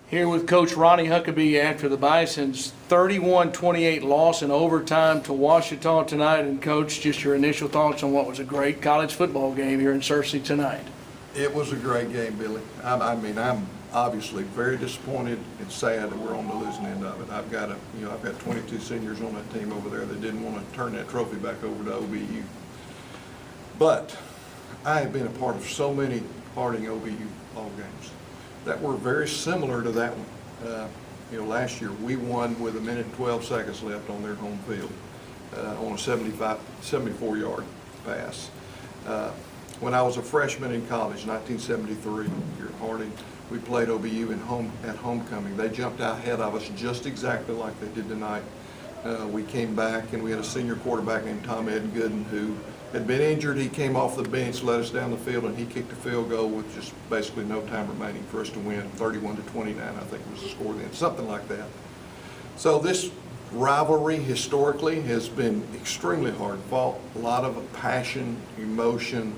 Here with Coach Ronnie Huckabee after the Bison's 31-28 loss in overtime to Ouachita tonight. And Coach, just your initial thoughts on what was a great college football game here in Searcy tonight. It was a great game, Billy. I'm obviously very disappointed and sad that we're on the losing end of it. I've got 22 seniors on that team over there that didn't want to turn that trophy back over to OBU. But I have been a part of so many Harding OBU ball games that were very similar to that one. Last year we won with 1 minute and 12 seconds left on their home field on a 74-yard pass. When I was a freshman in college, 1973, here at Harding, we played OBU at homecoming. They jumped out ahead of us just exactly like they did tonight. We came back and we had a senior quarterback named Tom Edgooden who had been injured. He came off the bench, led us down the field, and he kicked a field goal with just basically no time remaining for us to win, 31-29, I think was the score then, something like that. So this rivalry historically has been extremely hard fought, a lot of passion, emotion.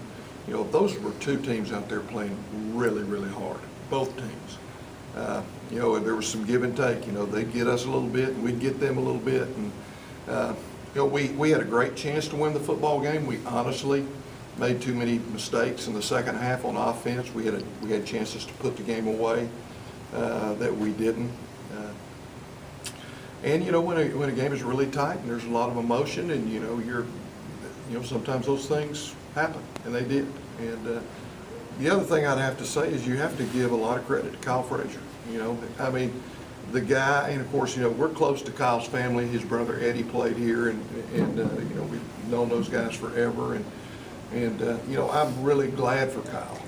Those were two teams out there playing really, really hard, both teams. There was some give and take. They'd get us a little bit, and we'd get them a little bit. And we had a great chance to win the football game. We honestly made too many mistakes in the second half on offense. We had chances to put the game away that we didn't. When a game is really tight and there's a lot of emotion, and sometimes those things happen, and they did. And the other thing I'd have to say is you have to give a lot of credit to Kyle Frazier. The guy, and of course, we're close to Kyle's family. His brother Eddie played here, and we've known those guys forever. And I'm really glad for Kyle.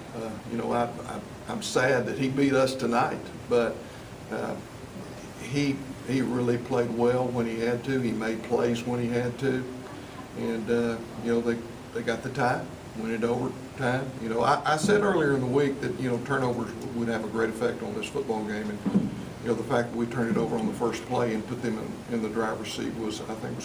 I'm sad that he beat us tonight, but he really played well when he had to. He made plays when he had to, and they got the tie, went it overtime. I said earlier in the week that turnovers would have a great effect on this football game, and the fact that we turned it over on the first play and put them in the driver's seat was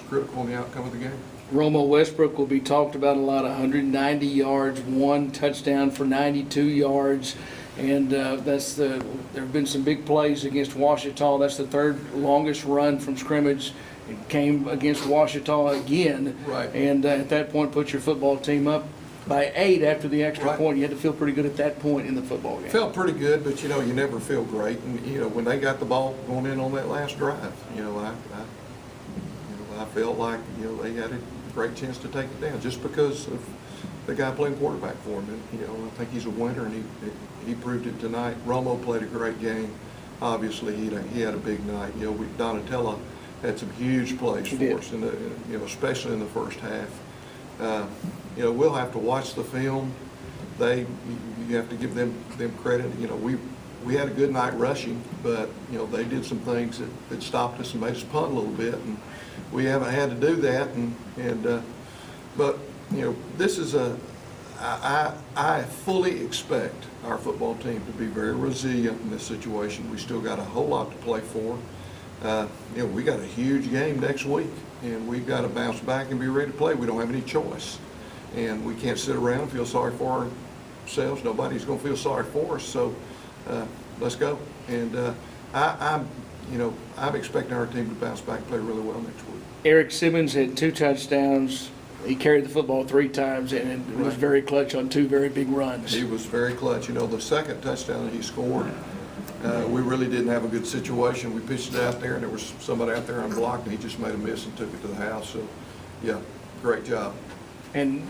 critical in the outcome of the game. Romo Westbrook will be talked about a lot, 190 yards, 1 touchdown for 92 yards. And there have been some big plays against Ouachita. That's the third longest run from scrimmage. It came against Ouachita again. Right. And at that point, put your football team up by 8 after the extra right. point. You had to feel pretty good at that point in the football game. Felt pretty good, but you never feel great. And when they got the ball going in on that last drive, I felt like they had a great chance to take it down just because of the guy playing quarterback for him. And I think he's a winner, and he proved it tonight. Romo played a great game. Obviously, he had a big night. Donatella had some huge plays for us, especially in the first half. We'll have to watch the film. You have to give them credit. We had a good night rushing, but they did some things that stopped us and made us punt a little bit, and we haven't had to do that. But this is I fully expect our football team to be very resilient in this situation. We still got a whole lot to play for. We got a huge game next week, and we've got to bounce back and be ready to play. We don't have any choice, and we can't sit around and feel sorry for ourselves. Nobody's going to feel sorry for us. So let's go. And I'm expecting our team to bounce back and play really well next week. Eric Simmons had 2 touchdowns. He carried the football 3 times and it was very clutch on 2 very big runs. He was very clutch. The second touchdown that he scored, we really didn't have a good situation. We pitched it out there, and there was somebody out there unblocked, and he just made a miss and took it to the house. So, yeah, great job. And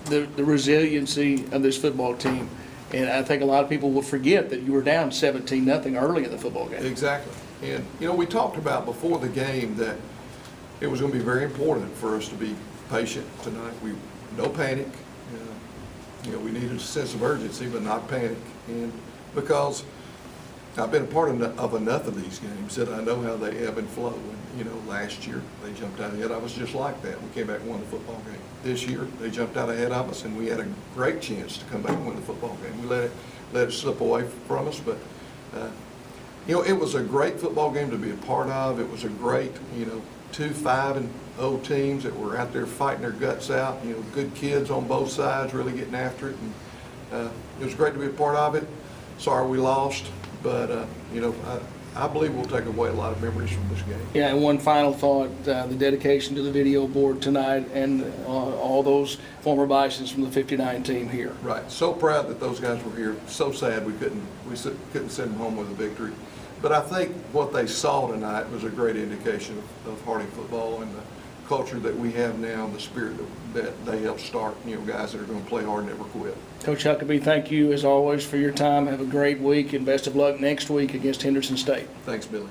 the resiliency of this football team. And I think a lot of people will forget that you were down 17-0 early in the football game. Exactly. And, we talked about before the game that it was going to be very important for us to be patient tonight. No panic. We needed a sense of urgency, but not panic. And because I've been a part of enough of these games that I know how they ebb and flow. And, last year they jumped out ahead of us just like that. We came back and won the football game. This year they jumped out ahead of us, and we had a great chance to come back and win the football game. We let it slip away from us, but it was a great football game to be a part of. It was a great, 2 5-0 teams that were out there fighting their guts out. Good kids on both sides, really getting after it, and it was great to be a part of it. Sorry we lost, But, you know, I believe we'll take away a lot of memories from this game. Yeah, and one final thought, the dedication to the video board tonight and all those former Bisons from the 59 team here. Right. So proud that those guys were here. So sad we couldn't send them home with a victory. But I think what they saw tonight was a great indication of Harding football and the culture that we have now, the spirit that they helped start, you know, guys that are going to play hard and never quit. Coach Huckabee, thank you as always for your time. Have a great week and best of luck next week against Henderson State. Thanks, Billy.